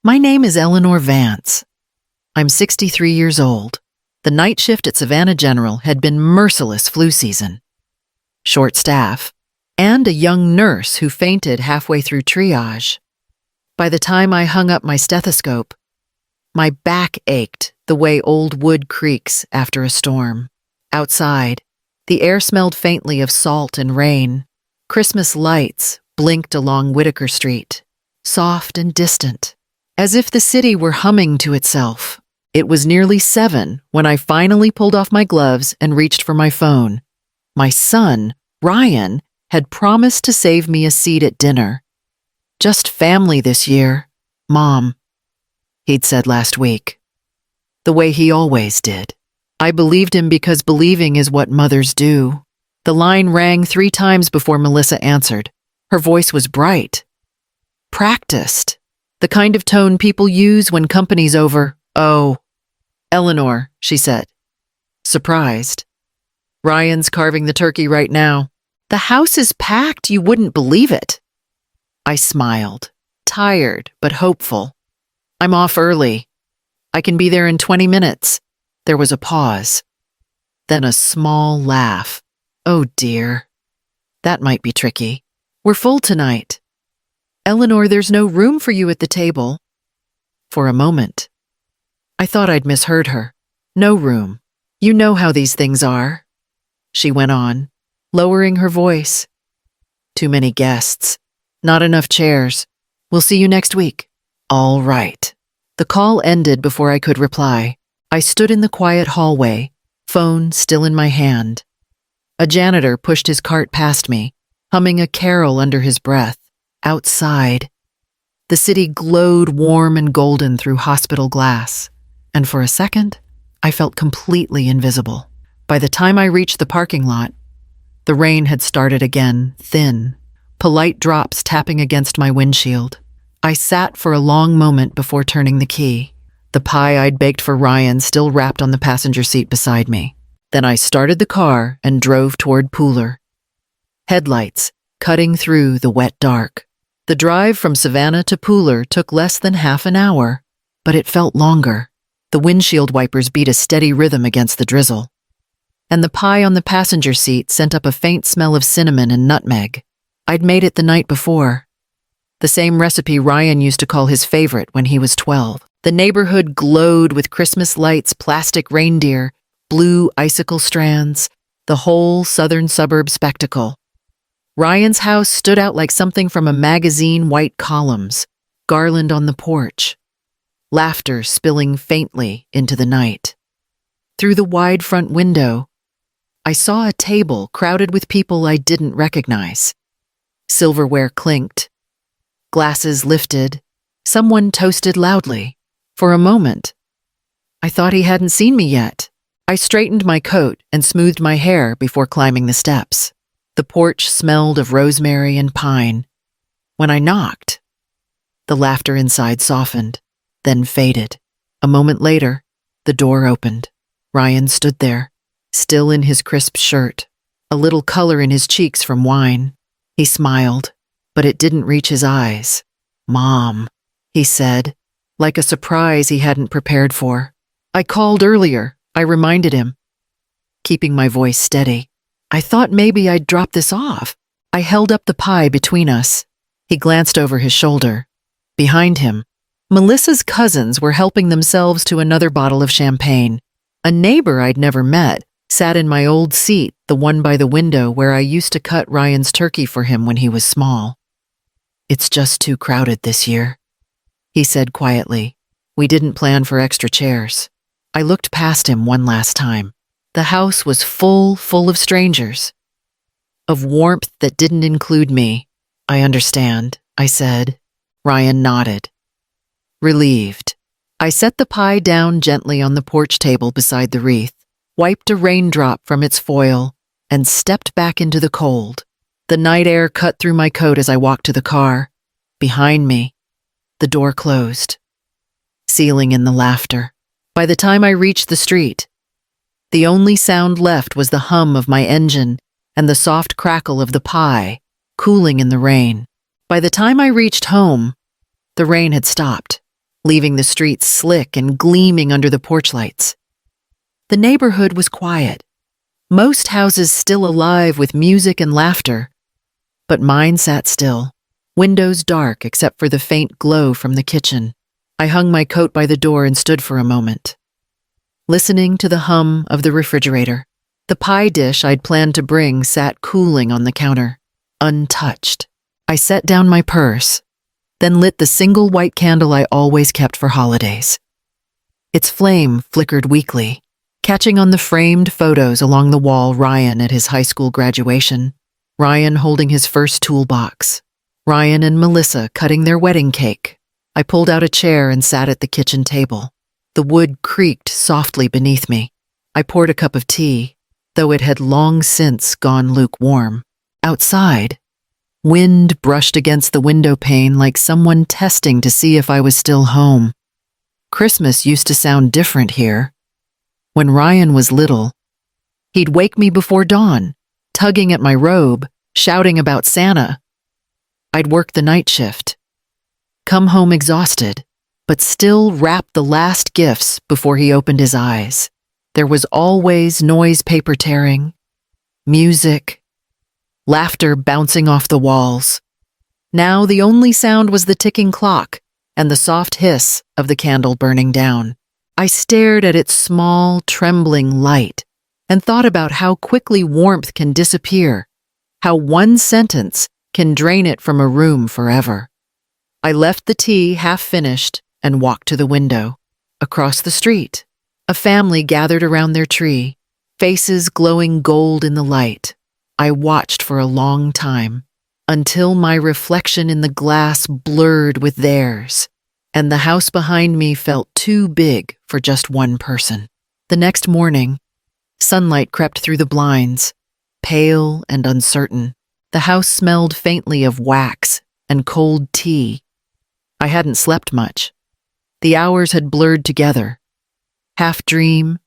My name is Eleanor Vance. I'm 63 years old. The night shift at Savannah General had been merciless flu season. Short staff, and a young nurse who fainted halfway through triage. By the time I hung up my stethoscope, my back ached the way old wood creaks after a storm. Outside, the air smelled faintly of salt and rain. Christmas lights blinked along Whitaker Street, soft and distant, as if the city were humming to itself. It was nearly 7 when I finally pulled off my gloves and reached for my phone. My son, Ryan, had promised to save me a seat at dinner. "Just family this year, Mom," he'd said last week. The way he always did. I believed him because believing is what mothers do. The line rang 3 times before Melissa answered. Her voice was bright. Practiced. The kind of tone people use when company's over. "Oh, Eleanor," she said. Surprised. "Ryan's carving the turkey right now. The house is packed, you wouldn't believe it." I smiled, tired but hopeful. "I'm off early. I can be there in 20 minutes. There was a pause. Then a small laugh. "Oh dear. That might be tricky. We're full tonight. Eleanor, there's no room for you at the table." For a moment, I thought I'd misheard her. "No room. You know how these things are," she went on, lowering her voice. "Too many guests. Not enough chairs. We'll see you next week." "All right." The call ended before I could reply. I stood in the quiet hallway, phone still in my hand. A janitor pushed his cart past me, humming a carol under his breath. Outside, the city glowed warm and golden through hospital glass, and for a second, I felt completely invisible. By the time I reached the parking lot, the rain had started again, thin, polite drops tapping against my windshield. I sat for a long moment before turning the key, the pie I'd baked for Ryan still wrapped on the passenger seat beside me. Then I started the car and drove toward Pooler. Headlights cutting through the wet dark. The drive from Savannah to Pooler took less than half an hour, but it felt longer. The windshield wipers beat a steady rhythm against the drizzle. And the pie on the passenger seat sent up a faint smell of cinnamon and nutmeg. I'd made it the night before. The same recipe Ryan used to call his favorite when he was 12. The neighborhood glowed with Christmas lights, plastic reindeer, blue icicle strands, the whole southern suburb spectacle. Ryan's house stood out like something from a magazine, white columns, garland on the porch, laughter spilling faintly into the night. Through the wide front window, I saw a table crowded with people I didn't recognize. Silverware clinked, glasses lifted, someone toasted loudly. For a moment, I thought he hadn't seen me yet. I straightened my coat and smoothed my hair before climbing the steps. The porch smelled of rosemary and pine. When I knocked, the laughter inside softened, then faded. A moment later, the door opened. Ryan stood there, still in his crisp shirt, a little color in his cheeks from wine. He smiled, but it didn't reach his eyes. "Mom," he said, like a surprise he hadn't prepared for. "I called earlier," I reminded him, keeping my voice steady. "I thought maybe I'd drop this off." I held up the pie between us. He glanced over his shoulder. Behind him, Melissa's cousins were helping themselves to another bottle of champagne. A neighbor I'd never met sat in my old seat, the one by the window where I used to cut Ryan's turkey for him when he was small. "It's just too crowded this year," he said quietly. "We didn't plan for extra chairs." I looked past him one last time. The house was full of strangers, of warmth that didn't include me. "I understand," I said. Ryan nodded. Relieved. I set the pie down gently on the porch table beside the wreath, wiped a raindrop from its foil, and stepped back into the cold. The night air cut through my coat as I walked to the car. Behind me, the door closed, sealing in the laughter. By the time I reached the street, the only sound left was the hum of my engine and the soft crackle of the pie, cooling in the rain. By the time I reached home, the rain had stopped, leaving the streets slick and gleaming under the porch lights. The neighborhood was quiet, most houses still alive with music and laughter, but mine sat still, windows dark except for the faint glow from the kitchen. I hung my coat by the door and stood for a moment, listening to the hum of the refrigerator. The pie dish I'd planned to bring sat cooling on the counter, untouched. I set down my purse, then lit the single white candle I always kept for holidays. Its flame flickered weakly, catching on the framed photos along the wall. Ryan at his high school graduation, Ryan holding his first toolbox, Ryan and Melissa cutting their wedding cake. I pulled out a chair and sat at the kitchen table. The wood creaked softly beneath me. I poured a cup of tea, though it had long since gone lukewarm. Outside, wind brushed against the window pane like someone testing to see if I was still home. Christmas used to sound different here. When Ryan was little, he'd wake me before dawn, tugging at my robe, shouting about Santa. I'd work the night shift, come home exhausted, but still wrap the last gifts before he opened his eyes. There was always noise, paper tearing, music, laughter bouncing off the walls. Now the only sound was the ticking clock and the soft hiss of the candle burning down. I stared at its small, trembling light and thought about how quickly warmth can disappear, how one sentence can drain it from a room forever. I left the tea half finished and walked to the window. Across the street, a family gathered around their tree, faces glowing gold in the light. I watched for a long time, until my reflection in the glass blurred with theirs, and the house behind me felt too big for just one person. The next morning, sunlight crept through the blinds, pale and uncertain. The house smelled faintly of wax and cold tea. I hadn't slept much. The hours had blurred together, half dream,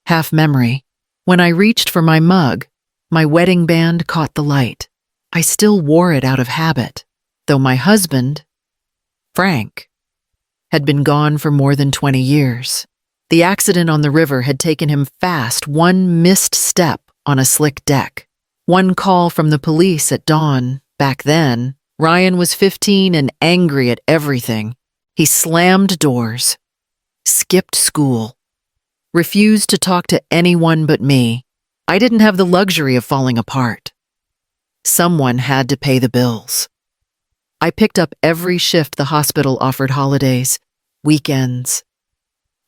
half memory. When I reached for my mug, my wedding band caught the light. I still wore it out of habit, though my husband, Frank, had been gone for more than 20 years. The accident on the river had taken him fast, one missed step on a slick deck. One call from the police at dawn. Back then, Ryan was 15 and angry at everything. He slammed doors, skipped school, refused to talk to anyone but me. I didn't have the luxury of falling apart. Someone had to pay the bills. I picked up every shift the hospital offered: holidays, weekends,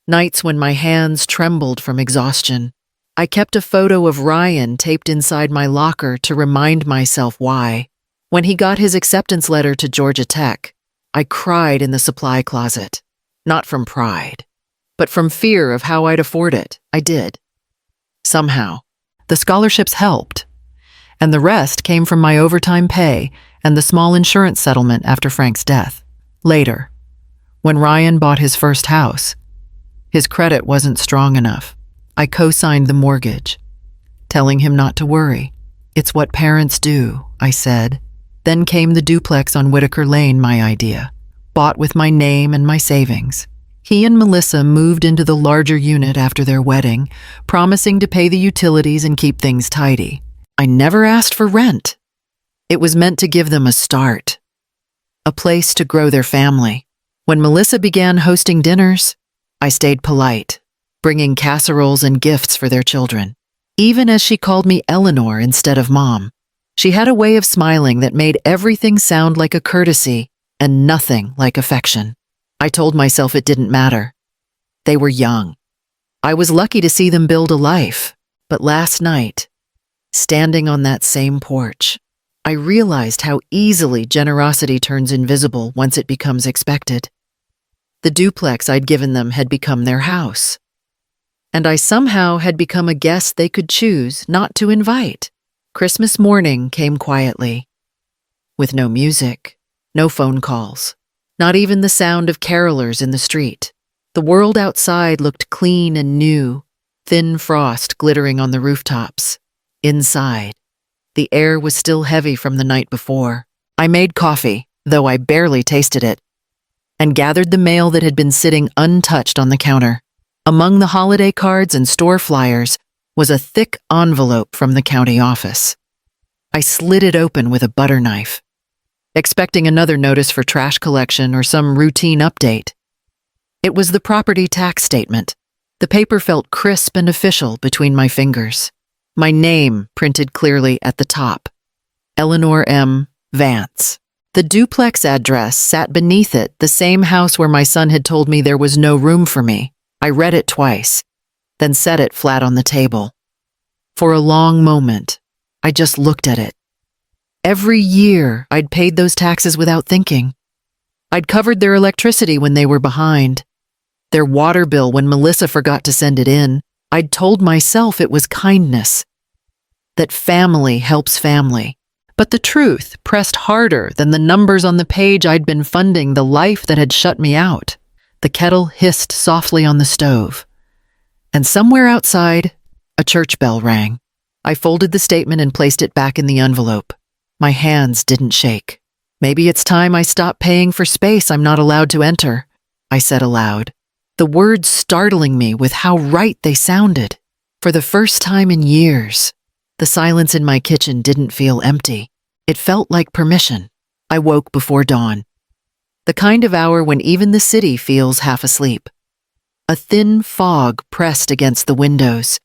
nights when my hands trembled from exhaustion. I kept a photo of Ryan taped inside my locker to remind myself why. When he got his acceptance letter to Georgia Tech, I cried in the supply closet. Not from pride, but from fear of how I'd afford it. I did. Somehow, the scholarships helped, and the rest came from my overtime pay and the small insurance settlement after Frank's death. Later, when Ryan bought his first house, his credit wasn't strong enough. I co-signed the mortgage, telling him not to worry. It's what parents do, I said. Then came the duplex on Whitaker Lane, my idea, bought with my name and my savings. He and Melissa moved into the larger unit after their wedding, promising to pay the utilities and keep things tidy. I never asked for rent. It was meant to give them a start, a place to grow their family. When Melissa began hosting dinners, I stayed polite, bringing casseroles and gifts for their children. Even as she called me Eleanor instead of Mom, she had a way of smiling that made everything sound like a courtesy and nothing like affection. I told myself it didn't matter. They were young. I was lucky to see them build a life. But last night, standing on that same porch, I realized how easily generosity turns invisible once it becomes expected. The duplex I'd given them had become their house, and I somehow had become a guest they could choose not to invite. Christmas morning came quietly, with no music, no phone calls, not even the sound of carolers in the street. The world outside looked clean and new, thin frost glittering on the rooftops. Inside, the air was still heavy from the night before. I made coffee, though I barely tasted it. and gathered the mail that had been sitting untouched on the counter. Among the holiday cards and store flyers was a thick envelope from the county office. I slid it open with a butter knife, expecting another notice for trash collection or some routine update. It was the property tax statement. The paper felt crisp and official between my fingers. My name printed clearly at the top. Eleanor M. Vance. The duplex address sat beneath it, the same house where my son had told me there was no room for me. I read it twice, then set it flat on the table. For a long moment, I just looked at it. Every year, I'd paid those taxes without thinking. I'd covered their electricity when they were behind, their water bill when Melissa forgot to send it in. I'd told myself it was kindness, that family helps family. But the truth pressed harder than the numbers on the page. I'd been funding the life that had shut me out. The kettle hissed softly on the stove, and somewhere outside, a church bell rang. I folded the statement and placed it back in the envelope. My hands didn't shake. Maybe it's time I stop paying for space I'm not allowed to enter, I said aloud, the words startling me with how right they sounded. For the first time in years, the silence in my kitchen didn't feel empty. It felt like permission. I woke before dawn, the kind of hour when even the city feels half asleep. A thin fog pressed against the windows,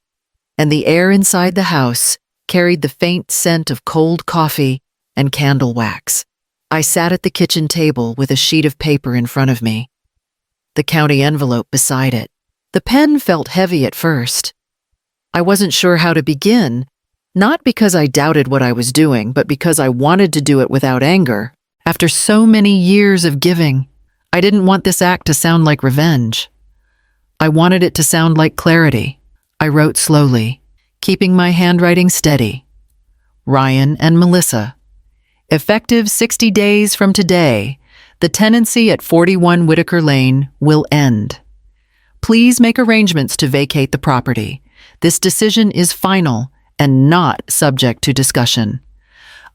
and the air inside the house carried the faint scent of cold coffee and candle wax. I sat at the kitchen table with a sheet of paper in front of me, the county envelope beside it. The pen felt heavy at first. I wasn't sure how to begin, not because I doubted what I was doing, but because I wanted to do it without anger. After so many years of giving, I didn't want this act to sound like revenge. I wanted it to sound like clarity. I wrote slowly, keeping my handwriting steady. Ryan and Melissa. Effective 60 days from today, the tenancy at 41 Whitaker Lane will end. Please make arrangements to vacate the property. This decision is final and not subject to discussion.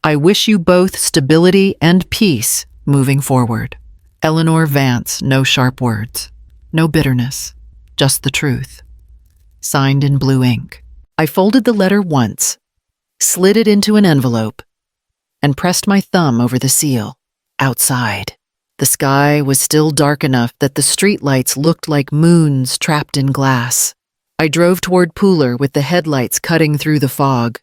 I wish you both stability and peace moving forward. Eleanor Vance, no sharp words, no bitterness, just the truth. Signed in blue ink. I folded the letter once, slid it into an envelope, and pressed my thumb over the seal. Outside, the sky was still dark enough that the streetlights looked like moons trapped in glass. I drove toward Pooler with the headlights cutting through the fog.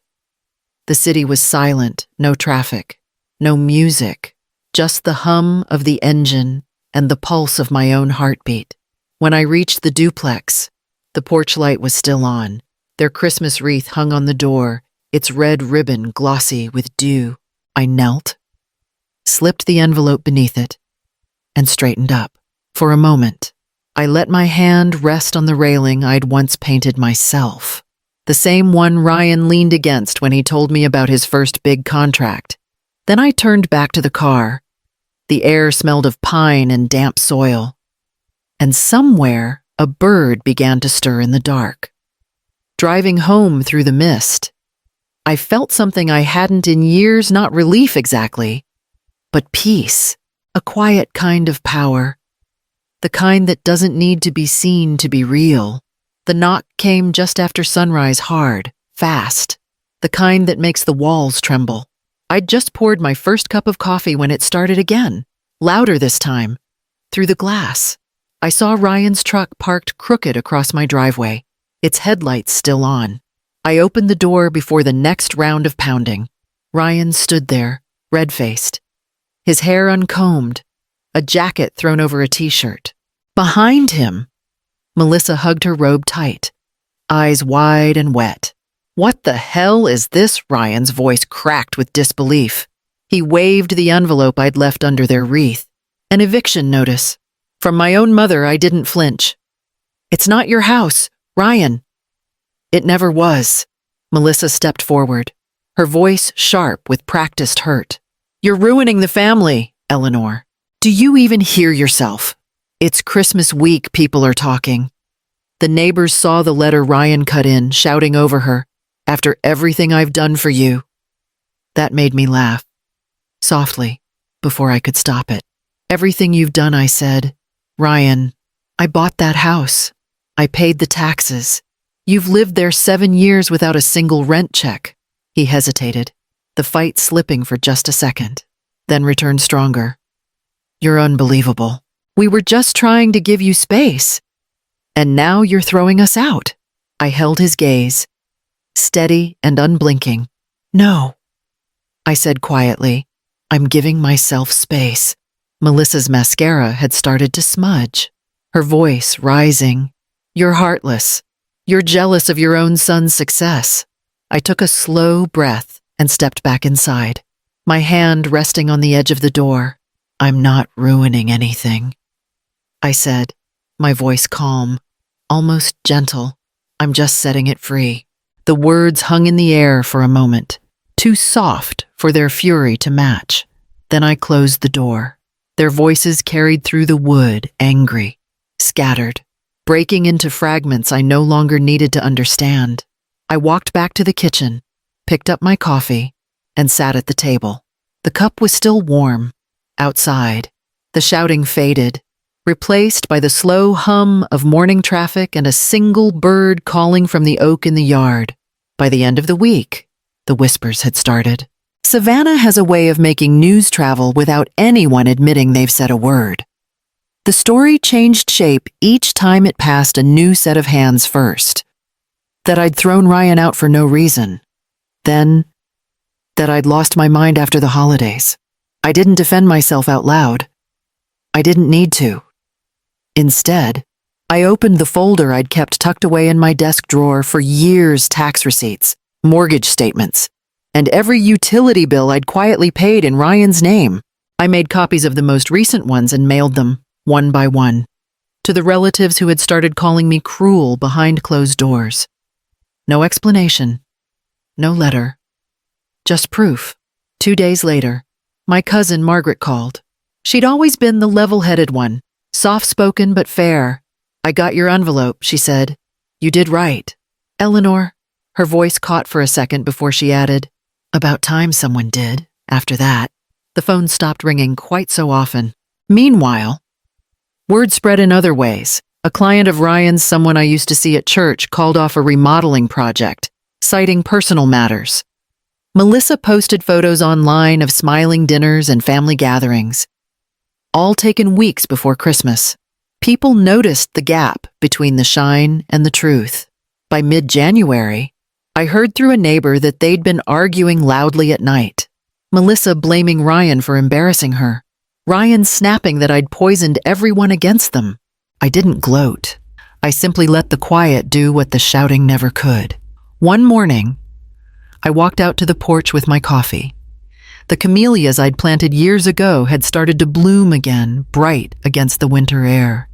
The city was silent, no traffic, no music, just the hum of the engine and the pulse of my own heartbeat. When I reached the duplex, the porch light was still on. Their Christmas wreath hung on the door, its red ribbon glossy with dew. I knelt, slipped the envelope beneath it, and straightened up. For a moment, I let my hand rest on the railing I'd once painted myself, the same one Ryan leaned against when he told me about his first big contract. Then I turned back to the car. The air smelled of pine and damp soil, and somewhere a bird began to stir in the dark. Driving home through the mist, I felt something I hadn't in years, not relief exactly, but peace, a quiet kind of power, the kind that doesn't need to be seen to be real. The knock came just after sunrise, hard, fast, the kind that makes the walls tremble. I'd just poured my first cup of coffee when it started again, louder this time, through the glass. I saw Ryan's truck parked crooked across my driveway, its headlights still on. I opened the door before the next round of pounding. Ryan stood there, red-faced, his hair uncombed, a jacket thrown over a t-shirt. Behind him, Melissa hugged her robe tight, eyes wide and wet. "What the hell is this?" Ryan's voice cracked with disbelief. He waved the envelope I'd left under their wreath. An eviction notice. From my own mother, I didn't flinch. "It's not your house, Ryan." "It never was." Melissa stepped forward, her voice sharp with practiced hurt. "You're ruining the family, Eleanor. Do you even hear yourself? It's Christmas week, people are talking." The neighbors saw the letter Ryan cut in, shouting over her, "After everything I've done for you." That made me laugh, softly, before I could stop it. Everything you've done, I said. Ryan, I bought that house. I paid the taxes. You've lived there 7 years without a single rent check. He hesitated, the fight slipping for just a second, then returned stronger. You're unbelievable. We were just trying to give you space. And now you're throwing us out. I held his gaze, steady and unblinking. No, I said quietly. I'm giving myself space. Melissa's mascara had started to smudge, her voice rising. You're heartless. You're jealous of your own son's success. I took a slow breath and stepped back inside, my hand resting on the edge of the door. I'm not ruining anything, I said, my voice calm, almost gentle. I'm just setting it free. The words hung in the air for a moment, too soft for their fury to match. Then I closed the door. Their voices carried through the wood, angry, scattered, breaking into fragments I no longer needed to understand. I walked back to the kitchen, picked up my coffee, and sat at the table. The cup was still warm. Outside, the shouting faded, replaced by the slow hum of morning traffic and a single bird calling from the oak in the yard. By the end of the week, the whispers had started. Savannah has a way of making news travel without anyone admitting they've said a word. The story changed shape each time it passed a new set of hands first. That I'd thrown Ryan out for no reason. Then, that I'd lost my mind after the holidays. I didn't defend myself out loud. I didn't need to. Instead, I opened the folder I'd kept tucked away in my desk drawer for years: tax receipts, mortgage statements, and every utility bill I'd quietly paid in Ryan's name. I made copies of the most recent ones and mailed them, one by one, to the relatives who had started calling me cruel behind closed doors. No explanation, no letter, just proof. 2 days later, my cousin Margaret called. She'd always been the level-headed one, soft-spoken but fair. I got your envelope, she said. You did right. Eleanor, her voice caught for a second before she added, about time someone did, after that. The phone stopped ringing quite so often. Meanwhile, word spread in other ways. A client of Ryan's, someone I used to see at church, called off a remodeling project, citing personal matters. Melissa posted photos online of smiling dinners and family gatherings, all taken weeks before Christmas. People noticed the gap between the shine and the truth. By mid-January, I heard through a neighbor that they'd been arguing loudly at night. Melissa blaming Ryan for embarrassing her. Ryan snapping that I'd poisoned everyone against them. I didn't gloat. I simply let the quiet do what the shouting never could. One morning, I walked out to the porch with my coffee. The camellias I'd planted years ago had started to bloom again, bright against the winter air.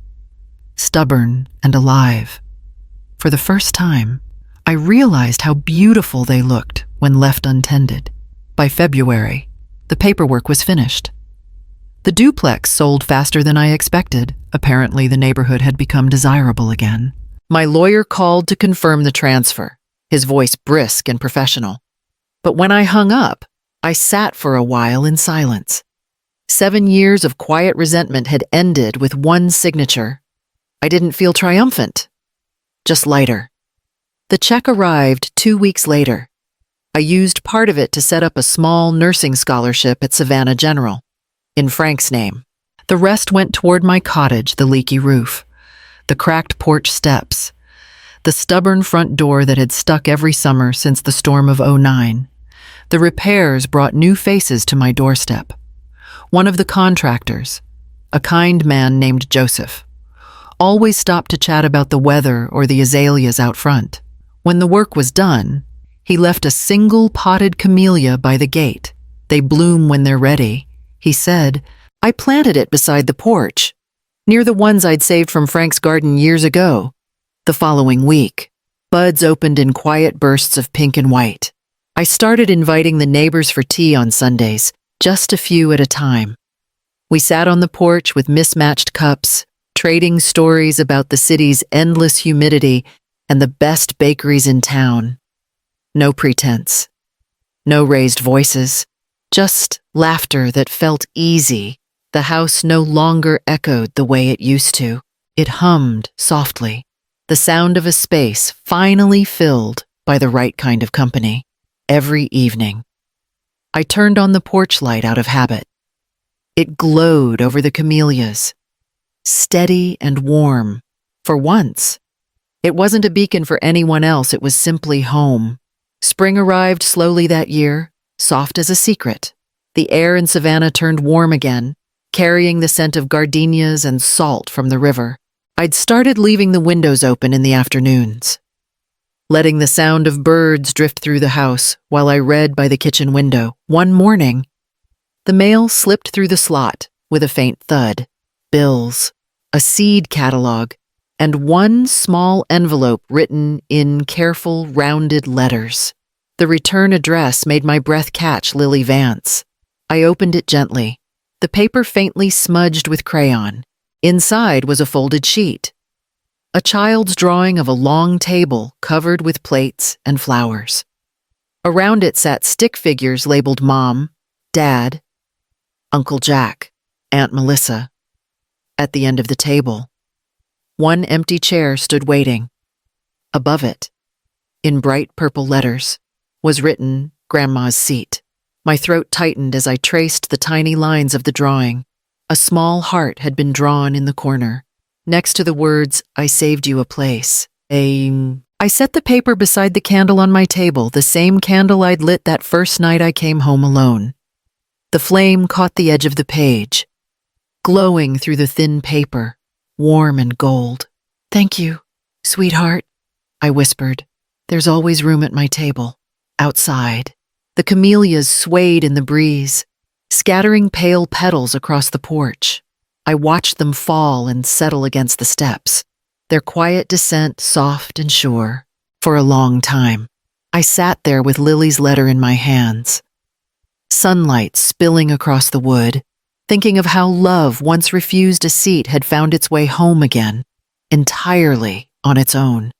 Stubborn and alive. For the first time, I realized how beautiful they looked when left untended. By February, the paperwork was finished. The duplex sold faster than I expected. Apparently, the neighborhood had become desirable again. My lawyer called to confirm the transfer, his voice brisk and professional. But when I hung up, I sat for a while in silence. 7 years of quiet resentment had ended with one signature. I didn't feel triumphant, just lighter. The check arrived 2 weeks later. I used part of it to set up a small nursing scholarship at Savannah General, in Frank's name. The rest went toward my cottage, the leaky roof, the cracked porch steps, the stubborn front door that had stuck every summer since the storm of '09. The repairs brought new faces to my doorstep. One of the contractors, a kind man named Joseph, always stopped to chat about the weather or the azaleas out front. When the work was done, he left a single potted camellia by the gate. They bloom when they're ready, he said. I planted it beside the porch, near the ones I'd saved from Frank's garden years ago. The following week, buds opened in quiet bursts of pink and white. I started inviting the neighbors for tea on Sundays, just a few at a time. We sat on the porch with mismatched cups, trading stories about the city's endless humidity and the best bakeries in town. No pretense, no raised voices, just laughter that felt easy, The house no longer echoed the way it used to. It hummed softly, the sound of a space finally filled by the right kind of company. Every evening, I turned on the porch light out of habit. It glowed over the camellias, steady and warm. For once, it wasn't a beacon for anyone else, it was simply home. Spring arrived slowly that year, soft as a secret. The air in Savannah turned warm again, carrying the scent of gardenias and salt from the river. I'd started leaving the windows open in the afternoons, letting the sound of birds drift through the house while I read by the kitchen window. One morning, the mail slipped through the slot with a faint thud. Bills, a seed catalog, and one small envelope written in careful, rounded letters. The return address made my breath catch Lily Vance. I opened it gently, the paper faintly smudged with crayon. Inside was a folded sheet, a child's drawing of a long table covered with plates and flowers. Around it sat stick figures labeled Mom, Dad, Uncle Jack, Aunt Melissa. At the end of the table, one empty chair stood waiting. Above it, in bright purple letters, was written Grandma's seat. My throat tightened as I traced the tiny lines of the drawing. A small heart had been drawn in the corner, next to the words, I saved you a place. I set the paper beside the candle on my table, the same candle I'd lit that first night I came home alone. The flame caught the edge of the page, glowing through the thin paper, warm and gold. Thank you, sweetheart, I whispered. There's always room at my table. Outside, the camellias swayed in the breeze, scattering pale petals across the porch. I watched them fall and settle against the steps, their quiet descent soft and sure. For a long time, I sat there with Lily's letter in my hands, sunlight spilling across the wood, thinking of how love, once refused a seat, had found its way home again, entirely on its own.